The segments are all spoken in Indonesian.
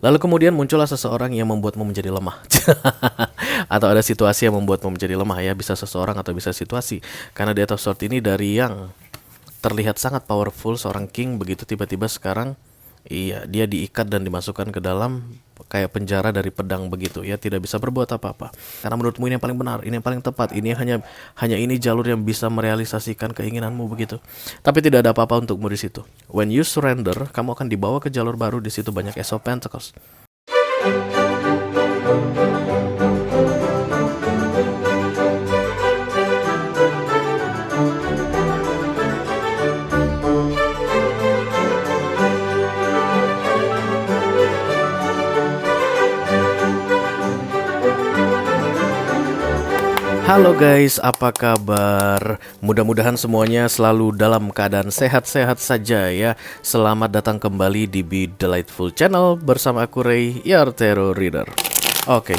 Lalu kemudian muncullah seseorang yang membuatmu menjadi lemah. Atau ada situasi yang membuatmu menjadi lemah ya. Bisa seseorang atau bisa situasi. Karena Eight of Swords ini dari yang terlihat sangat powerful, seorang king, begitu tiba-tiba sekarang iya dia diikat dan dimasukkan ke dalam kayak penjara dari pedang begitu ya, tidak bisa berbuat apa-apa. Karena menurutmu ini yang paling benar, ini yang paling tepat, ini hanya ini jalur yang bisa merealisasikan keinginanmu begitu. Tapi tidak ada apa-apa untukmu di situ. When you surrender, kamu akan dibawa ke jalur baru, di situ banyak Ace of Pentacles. Halo guys, apa kabar? Mudah-mudahan semuanya selalu dalam keadaan sehat-sehat saja ya. Selamat datang kembali di Be Delightful Channel bersama aku Ray, your Tarot Reader. Oke,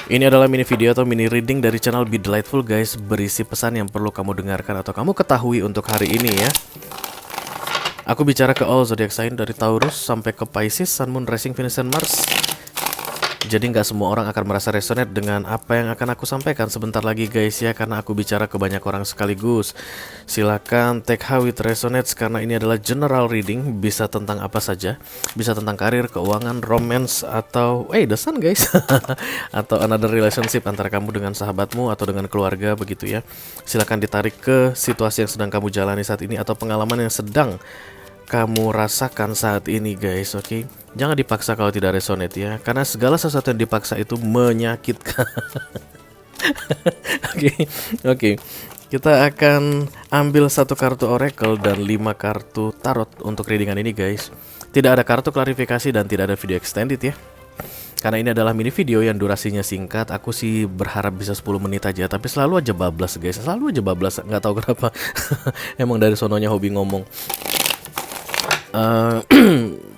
ini adalah mini video atau mini reading dari channel Be Delightful guys. Berisi pesan yang perlu kamu dengarkan atau kamu ketahui untuk hari ini ya. Aku bicara ke all zodiac sign dari Taurus sampai ke Pisces, Sun, Moon, Rising, Venus, and Mars. Jadi nggak semua orang akan merasa resonate dengan apa yang akan aku sampaikan sebentar lagi guys ya, karena aku bicara ke banyak orang sekaligus. Silakan take how it resonates karena ini adalah general reading, bisa tentang apa saja, bisa tentang karir, keuangan, romance, atau the sun guys, atau another relationship antara kamu dengan sahabatmu atau dengan keluarga begitu ya. Silakan ditarik ke situasi yang sedang kamu jalani saat ini atau pengalaman yang sedang kamu rasakan saat ini guys, oke? Jangan dipaksa kalau tidak resonate ya, karena segala sesuatu yang dipaksa itu menyakitkan. Oke. Kita akan ambil satu kartu oracle dan 5 kartu tarot untuk readingan ini guys. Tidak ada kartu klarifikasi dan tidak ada video extended ya. Karena ini adalah mini video yang durasinya singkat, aku sih berharap bisa 10 menit aja, tapi selalu aja bablas guys, selalu aja bablas, nggak tahu kenapa. Emang dari sononya hobi ngomong.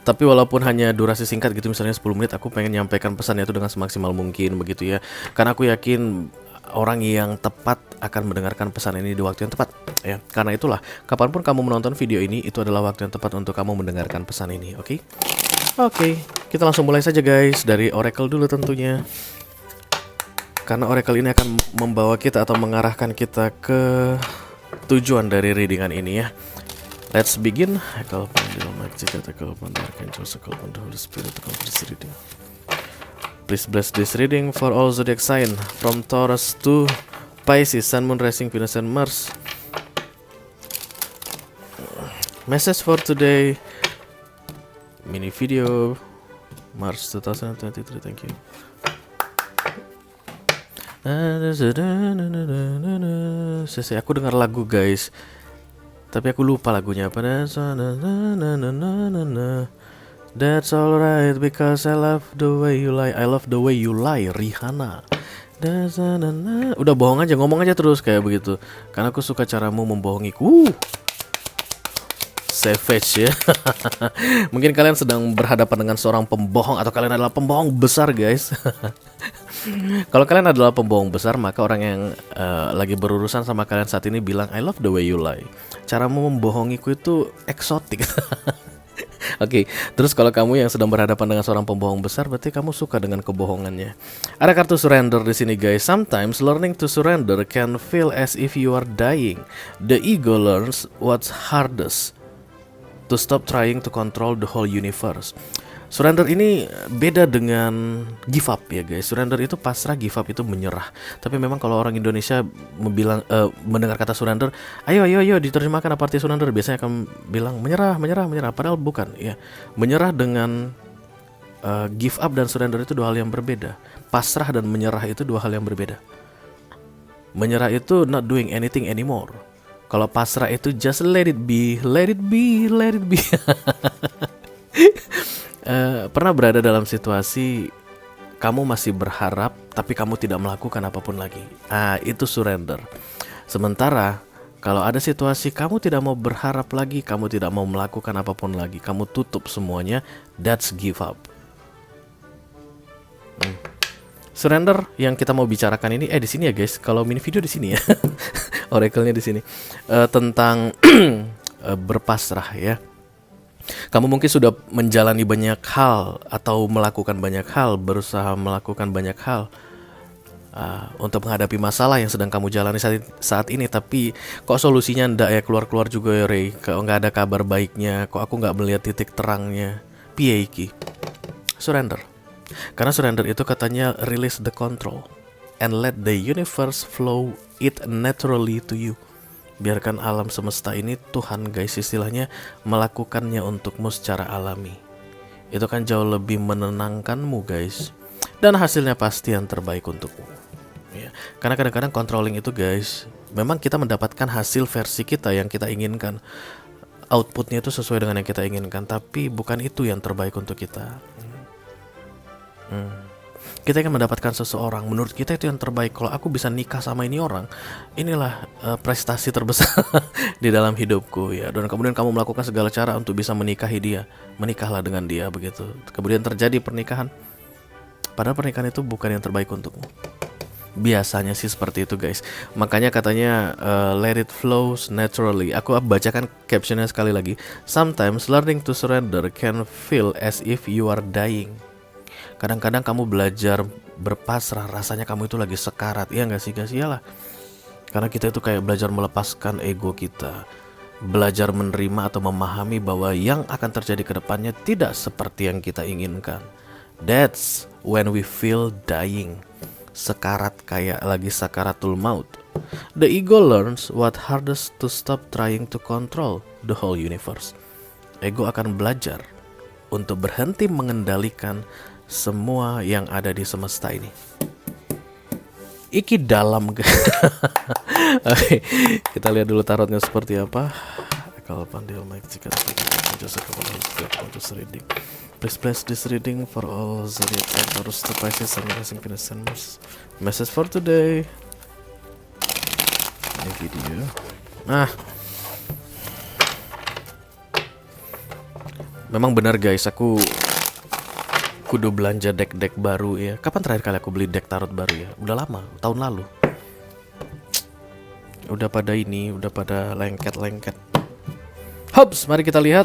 Tapi walaupun hanya durasi singkat gitu, misalnya 10 menit, aku pengen nyampaikan pesannya itu dengan semaksimal mungkin begitu ya. Karena aku yakin orang yang tepat akan mendengarkan pesan ini di waktu yang tepat ya. Karena itulah, kapanpun kamu menonton video ini, itu adalah waktu yang tepat untuk kamu mendengarkan pesan ini, oke? Oke, kita langsung mulai saja guys, dari oracle dulu tentunya. Karena oracle ini akan membawa kita atau mengarahkan kita ke tujuan dari readingan ini ya. Let's begin. I call upon the Almighty God, I call upon the Archangels, I call upon the Holy Spirit to come to this reading. Please bless this reading for all zodiac sign from Taurus to Pisces, Sun, Moon, Rising, Venus, and Mars. Message for today, mini video, March 2023. Thank you. Aku dengar lagu guys, tapi aku lupa lagunya apa. That's alright because I love the way you lie. I love the way you lie, Rihanna. Udah bohong aja, ngomong aja terus kayak begitu. Karena aku suka caramu membohongiku. Savage ya. Mungkin kalian sedang berhadapan dengan seorang pembohong, atau kalian adalah pembohong besar guys. Kalau kalian adalah pembohong besar, maka orang yang lagi berurusan sama kalian saat ini bilang I love the way you lie. Caramu membohongiku itu eksotik. Oke, terus kalau kamu yang sedang berhadapan dengan seorang pembohong besar, berarti kamu suka dengan kebohongannya. Ada kartu surrender di sini guys. Sometimes learning to surrender can feel as if you are dying. The ego learns what's hardest, to stop trying to control the whole universe. Surrender ini beda dengan give up ya guys. Surrender itu pasrah, give up itu menyerah. Tapi memang kalau orang Indonesia mendengar kata surrender, ayo diterjemahkan apa arti surrender, biasanya akan bilang menyerah. Padahal bukan ya. Menyerah dengan give up dan surrender itu dua hal yang berbeda. Pasrah dan menyerah itu dua hal yang berbeda. Menyerah itu not doing anything anymore. Kalau pasrah itu just let it be. Pernah berada dalam situasi kamu masih berharap tapi kamu tidak melakukan apapun lagi. Itu surrender. Sementara kalau ada situasi kamu tidak mau berharap lagi, kamu tidak mau melakukan apapun lagi, kamu tutup semuanya, that's give up. Surrender yang kita mau bicarakan ini di sini ya guys. Kalau mini video di sini ya. Oracle-nya di sini. Tentang berpasrah ya. Kamu mungkin sudah menjalani banyak hal atau melakukan banyak hal, berusaha melakukan banyak hal untuk menghadapi masalah yang sedang kamu jalani saat ini, tapi kok solusinya ndak ya keluar-keluar juga ya Ray, kok nggak ada kabar baiknya, kok aku nggak melihat titik terangnya. Piye iki? Surrender. Karena surrender itu katanya release the control and let the universe flow it naturally to you. Biarkan alam semesta ini, Tuhan guys istilahnya, melakukannya untukmu secara alami. Itu kan jauh lebih menenangkanmu guys, dan hasilnya pasti yang terbaik untukmu ya. Karena kadang-kadang controlling itu guys, memang kita mendapatkan hasil versi kita yang kita inginkan, outputnya itu sesuai dengan yang kita inginkan, tapi bukan itu yang terbaik untuk kita. Kita ingin mendapatkan seseorang, menurut kita itu yang terbaik. Kalau aku bisa nikah sama ini orang, inilah prestasi terbesar di dalam hidupku ya. Dan kemudian kamu melakukan segala cara untuk bisa menikahi dia, menikahlah dengan dia begitu. Kemudian terjadi pernikahan, padahal pernikahan itu bukan yang terbaik untukmu. Biasanya sih seperti itu guys. Makanya katanya let it flows naturally. Aku bacakan captionnya sekali lagi. Sometimes learning to surrender can feel as if you are dying. Kadang-kadang kamu belajar berpasrah, rasanya kamu itu lagi sekarat. Iya gak sih guys? Iyalah. Karena kita itu kayak belajar melepaskan ego kita, belajar menerima atau memahami bahwa yang akan terjadi ke depannya tidak seperti yang kita inginkan. That's when we feel dying. Sekarat, kayak lagi sakaratul maut. The ego learns what hardest to stop trying to control the whole universe. Ego akan belajar untuk berhenti mengendalikan semua yang ada di semesta ini. Iki dalam. Oke, kita lihat dulu tarotnya seperti apa. Kalau pandai jika reading. Please bless this reading for all zodiac Taurus, the Pisces, and Synchronous Mars. Message for today. Ini video. Memang benar guys, aku kudu belanja deck baru ya. Kapan terakhir kali aku beli deck tarot baru ya? Udah lama, tahun lalu. Udah pada lengket. Hops, mari kita lihat.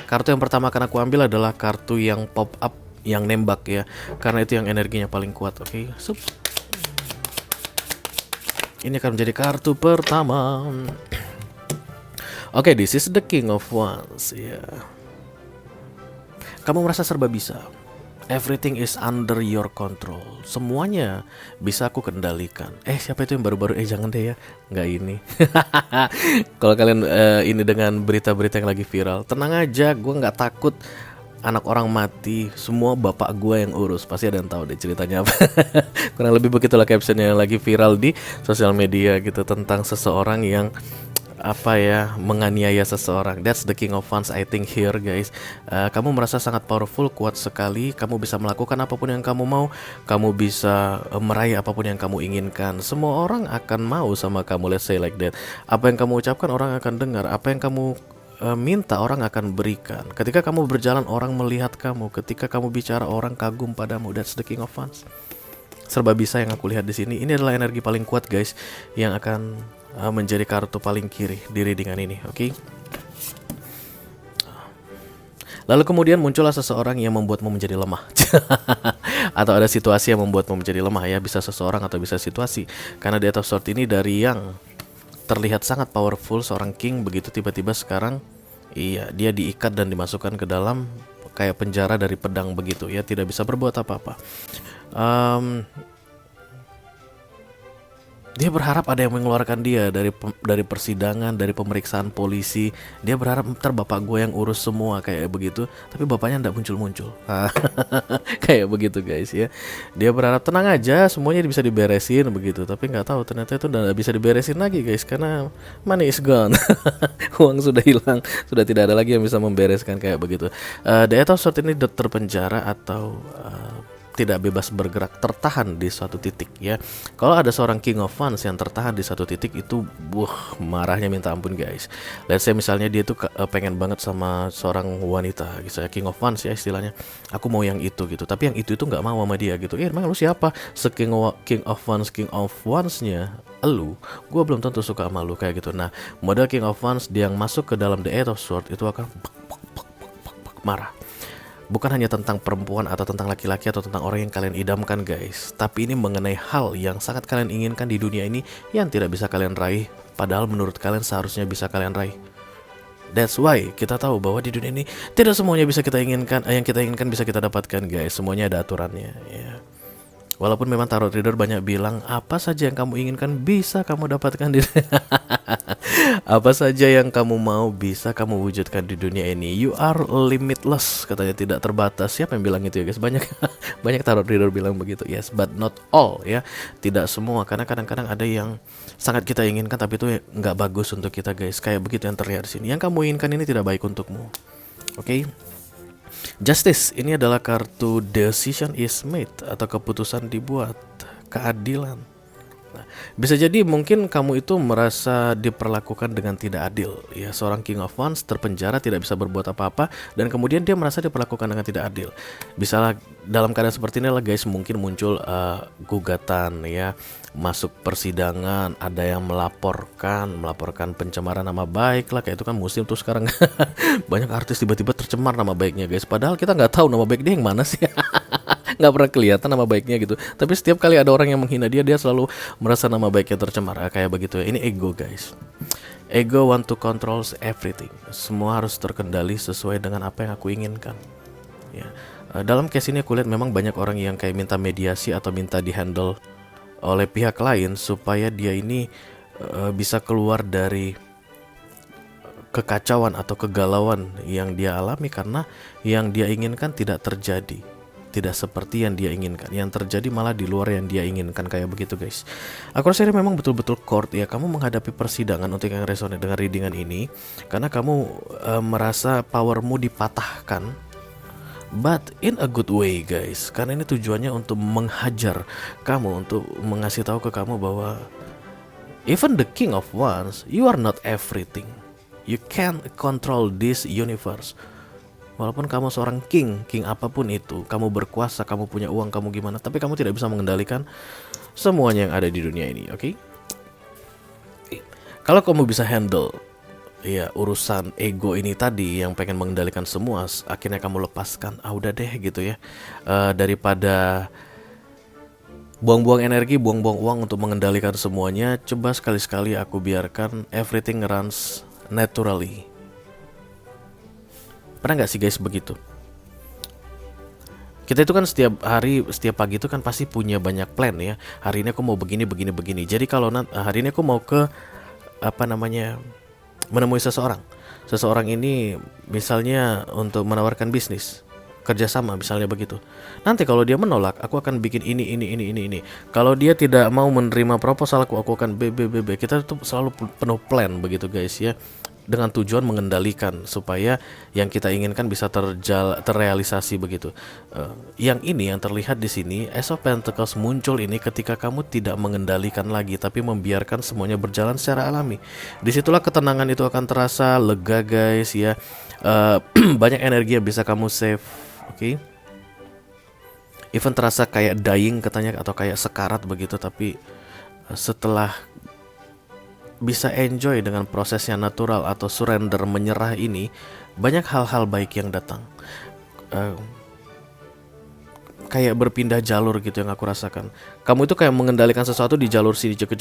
Kartu yang pertama akan aku ambil adalah kartu yang pop up, yang nembak ya. Karena itu yang energinya paling kuat. Oke, ini akan menjadi kartu pertama. Oke, this is the King of Wands ya. Kamu merasa serba bisa. Everything is under your control. Semuanya bisa aku kendalikan. Siapa itu yang baru-baru? Jangan deh ya. Nggak ini. Kalau kalian ini dengan berita-berita yang lagi viral, tenang aja, gue nggak takut anak orang mati. Semua bapak gue yang urus. Pasti ada yang tahu deh ceritanya apa. Kurang lebih begitulah captionnya yang lagi viral di sosial media gitu, tentang seseorang yang menganiaya seseorang. That's the King of Wands I think here guys. Kamu merasa sangat powerful, kuat sekali. Kamu bisa melakukan apapun yang kamu mau. Kamu bisa meraih apapun yang kamu inginkan. Semua orang akan mau sama kamu, let's say like that. Apa yang kamu ucapkan orang akan dengar. Apa yang kamu minta orang akan berikan. Ketika kamu berjalan orang melihat kamu. Ketika kamu bicara orang kagum padamu. That's the King of Wands. Serba bisa yang aku lihat di sini. Ini adalah energi paling kuat guys, yang akan menjadi kartu paling kiri di readingan ini. Oke. Lalu kemudian muncullah seseorang yang membuatmu menjadi lemah. Atau ada situasi yang membuatmu menjadi lemah ya. Bisa seseorang atau bisa situasi. Karena di atas sword ini dari yang terlihat sangat powerful, seorang king, begitu tiba-tiba sekarang dia diikat dan dimasukkan ke dalam kayak penjara dari pedang begitu ya. Tidak bisa berbuat apa-apa. Dia berharap ada yang mengeluarkan dia dari persidangan, dari pemeriksaan polisi. Dia berharap ntar bapak gue yang urus semua kayak begitu. Tapi bapaknya nggak muncul-muncul. Kayak begitu guys ya. Dia berharap tenang aja, semuanya bisa diberesin begitu. Tapi nggak tahu ternyata itu udah bisa diberesin lagi guys, karena money is gone. Uang sudah hilang, sudah tidak ada lagi yang bisa membereskan kayak begitu. The Eight of Swords ini terpenjara atau tidak bebas bergerak, tertahan di suatu titik ya. Kalau ada seorang King of Wands yang tertahan di satu titik itu, marahnya minta ampun guys. Let's say misalnya dia tuh pengen banget sama seorang wanita, gitu ya, King of Wands ya istilahnya. Aku mau yang itu gitu, tapi yang itu nggak mau sama dia gitu. Emang lu siapa? King of Wands-nya gue belum tentu suka sama lu kayak gitu. Nah, model King of Wands dia yang masuk ke dalam The Eight of Swords itu akan marah. Bukan hanya tentang perempuan atau tentang laki-laki atau tentang orang yang kalian idamkan guys, tapi ini mengenai hal yang sangat kalian inginkan di dunia ini yang tidak bisa kalian raih, padahal menurut kalian seharusnya bisa kalian raih. That's why kita tahu bahwa di dunia ini tidak semuanya bisa kita inginkan, yang kita inginkan bisa kita dapatkan guys. Semuanya ada aturannya ya. Walaupun memang tarot reader banyak bilang apa saja yang kamu inginkan bisa kamu dapatkan di apa saja yang kamu mau bisa kamu wujudkan di dunia ini. You are limitless, katanya, tidak terbatas. Siapa yang bilang itu ya guys? Banyak banyak tarot reader bilang begitu. Yes, but not all ya. Tidak semua, karena kadang-kadang ada yang sangat kita inginkan tapi itu nggak bagus untuk kita guys. Kayak begitu yang terlihat di sini. Yang kamu inginkan ini tidak baik untukmu. Oke. Justice, ini adalah kartu decision is made atau keputusan dibuat, keadilan. Nah, bisa jadi mungkin kamu itu merasa diperlakukan dengan tidak adil. Ya, seorang King of Wands terpenjara tidak bisa berbuat apa-apa dan kemudian dia merasa diperlakukan dengan tidak adil. Bisalah dalam keadaan seperti ini lah guys, mungkin muncul gugatan ya, masuk persidangan, ada yang melaporkan pencemaran nama baik lah, kayak itu kan musim tuh sekarang. Banyak artis tiba-tiba tercemar nama baiknya guys, padahal kita nggak tahu nama baik dia yang mana sih. Nggak pernah kelihatan nama baiknya gitu, tapi setiap kali ada orang yang menghina dia selalu merasa nama baiknya tercemar. Kayak begitu ya. Ini ego guys. Ego want to control everything. Semua harus terkendali sesuai dengan apa yang aku inginkan ya. Dalam case ini aku lihat memang banyak orang yang kayak minta mediasi atau minta dihandle oleh pihak lain supaya dia ini bisa keluar dari kekacauan atau kegalauan yang dia alami karena yang dia inginkan tidak terjadi, tidak seperti yang dia inginkan, yang terjadi malah di luar yang dia inginkan, kayak begitu guys. Aku rasa ini memang betul-betul court ya, kamu menghadapi persidangan untuk yang resonate dengan readingan ini karena kamu merasa powermu dipatahkan, but in a good way guys, karena ini tujuannya untuk menghajar kamu, untuk mengasih tahu ke kamu bahwa even the King of Wands, you are not everything. You can't control this universe. Walaupun kamu seorang king apapun itu, kamu berkuasa, kamu punya uang, kamu gimana, tapi kamu tidak bisa mengendalikan semuanya yang ada di dunia ini, oke? Kalau kamu bisa handle ya urusan ego ini tadi yang pengen mengendalikan semua, akhirnya kamu lepaskan, udah deh gitu ya, daripada buang-buang energi, buang-buang uang untuk mengendalikan semuanya, coba sekali-sekali aku biarkan everything runs naturally. Pernah gak sih guys begitu? Kita itu kan setiap hari, setiap pagi itu kan pasti punya banyak plan ya. Hari ini aku mau begini. Jadi kalau hari ini aku mau ke menemui seseorang. Seseorang ini misalnya untuk menawarkan bisnis, kerjasama misalnya begitu. Nanti kalau dia menolak, aku akan bikin ini. Kalau dia tidak mau menerima proposal aku akan B. Kita tuh selalu penuh plan begitu guys ya, dengan tujuan mengendalikan supaya yang kita inginkan bisa terrealisasi begitu. Yang ini yang terlihat di sini, Ace of Pentacles muncul ini ketika kamu tidak mengendalikan lagi tapi membiarkan semuanya berjalan secara alami. Disitulah ketenangan itu akan terasa, lega guys ya. Banyak energi yang bisa kamu save, oke? Even terasa kayak dying katanya atau kayak sekarat begitu, tapi setelah bisa enjoy dengan prosesnya natural atau surrender, menyerah ini, banyak hal-hal baik yang datang. Kayak berpindah jalur gitu yang aku rasakan. Kamu itu kayak mengendalikan sesuatu di jalur sini, jek.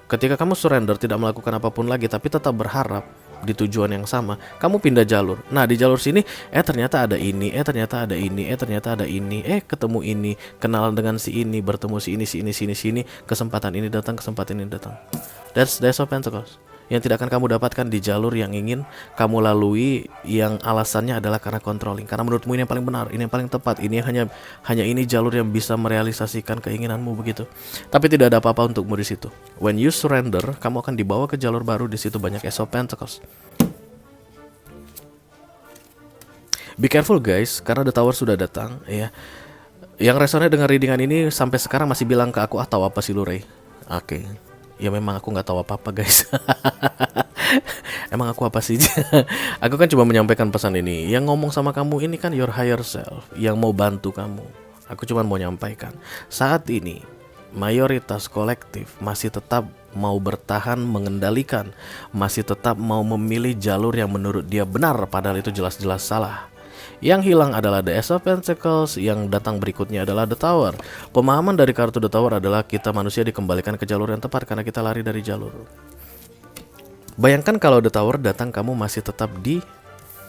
Ketika kamu surrender, tidak melakukan apapun lagi tapi tetap berharap di tujuan yang sama, kamu pindah jalur. Nah di jalur sini ternyata ada ini, ternyata ada ini, ternyata ada ini, ketemu ini, kenalan dengan si ini, bertemu si ini, kesempatan ini datang. That's the Ace of Pentacles yang tidak akan kamu dapatkan di jalur yang ingin kamu lalui, yang alasannya adalah karena controlling, karena menurutmu ini yang paling benar, ini yang paling tepat, ini hanya ini jalur yang bisa merealisasikan keinginanmu begitu. Tapi tidak ada apa-apa untukmu di situ. When you surrender, kamu akan dibawa ke jalur baru. Di situ banyak Ace of Pentacles. Be careful guys, karena The Tower sudah datang ya. Yang resonate dengan readingan ini sampai sekarang masih bilang ke aku, tahu apa sih lu Ray? Oke. Ya memang aku nggak tahu apa-apa guys. Emang aku apa sih? Aku kan cuma menyampaikan pesan ini. Yang ngomong sama kamu ini kan your higher self, yang mau bantu kamu. Aku cuma mau nyampaikan, saat ini mayoritas kolektif masih tetap mau bertahan mengendalikan, masih tetap mau memilih jalur yang menurut dia benar, padahal itu jelas-jelas salah. Yang hilang adalah the Ace of Pentacles, yang datang berikutnya adalah the Tower. Pemahaman dari kartu the Tower adalah kita manusia dikembalikan ke jalur yang tepat karena kita lari dari jalur. Bayangkan kalau the Tower datang, kamu masih tetap di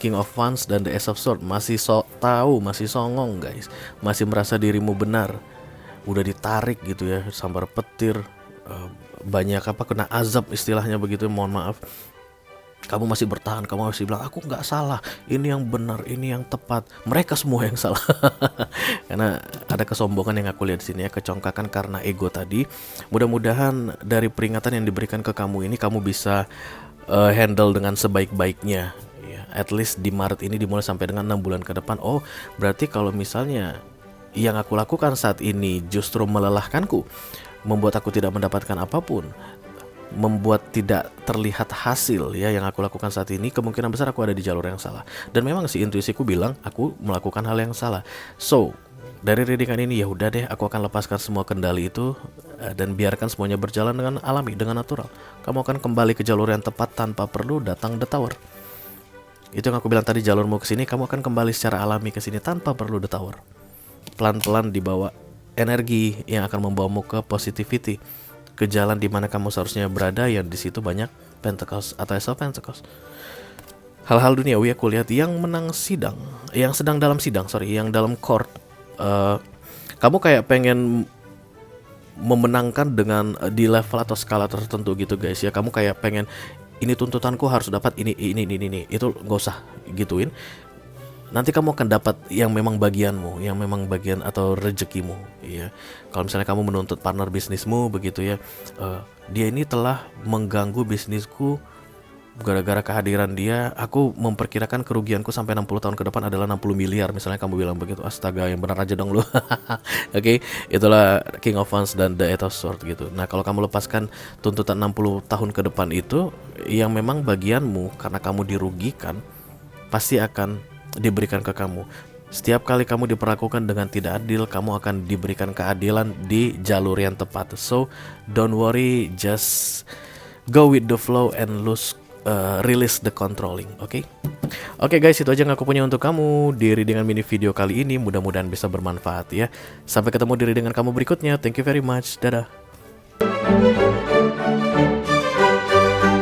King of Wands dan the Ace of Swords, masih tahu, masih songong guys, masih merasa dirimu benar, udah ditarik gitu ya, sambar petir, banyak kena azab istilahnya begitu, mohon maaf. Kamu masih bertahan, kamu masih bilang aku nggak salah, ini yang benar, ini yang tepat, mereka semua yang salah. Karena ada kesombongan yang aku lihat di sini ya, kecongkakan karena ego tadi. Mudah-mudahan dari peringatan yang diberikan ke kamu ini, kamu bisa handle dengan sebaik-baiknya. Ya, at least di Maret ini dimulai sampai dengan 6 bulan ke depan. Oh, berarti kalau misalnya yang aku lakukan saat ini justru melelahkanku, membuat aku tidak mendapatkan apapun, membuat tidak terlihat hasil ya yang aku lakukan saat ini, kemungkinan besar aku ada di jalur yang salah. Dan memang sih intuisiku bilang aku melakukan hal yang salah. So, dari readingan ini ya udah deh, aku akan lepaskan semua kendali itu dan biarkan semuanya berjalan dengan alami, dengan natural. Kamu akan kembali ke jalur yang tepat tanpa perlu datang the Tower. Itu yang aku bilang tadi, jalurmu ke sini, kamu akan kembali secara alami ke sini tanpa perlu the Tower. Pelan-pelan dibawa energi yang akan membawamu ke positivity, ke jalan di mana kamu seharusnya berada, yang di situ banyak Pentacles atau Ace of Pentacles. Hal-hal duniawi aku lihat yang menang sidang, yang sedang dalam sidang, yang dalam court. Kamu kayak pengen memenangkan dengan di level atau skala tertentu gitu guys ya. Kamu kayak pengen, ini tuntutanku harus dapat ini. Itu nggak usah gituin. Nanti kamu akan dapat yang memang bagianmu, yang memang bagian atau rezekimu ya. Kalau misalnya kamu menuntut partner bisnismu begitu ya, dia ini telah mengganggu bisnisku, gara-gara kehadiran dia aku memperkirakan kerugianku sampai 60 tahun ke depan adalah 60 miliar misalnya, kamu bilang begitu. Astaga, yang benar aja dong lu. Oke, itulah King of Wands dan the Eight of Swords gitu. Nah, kalau kamu lepaskan tuntutan 60 tahun ke depan itu, yang memang bagianmu karena kamu dirugikan, pasti akan diberikan ke kamu. Setiap kali kamu diperlakukan dengan tidak adil, kamu akan diberikan keadilan di jalur yang tepat. So don't worry, just go with the flow and release the controlling. Oke guys, itu aja yang aku punya untuk kamu di readingan mini video kali ini. Mudah-mudahan bisa bermanfaat ya. Sampai ketemu di readingan kamu berikutnya. Thank you very much. Dadah.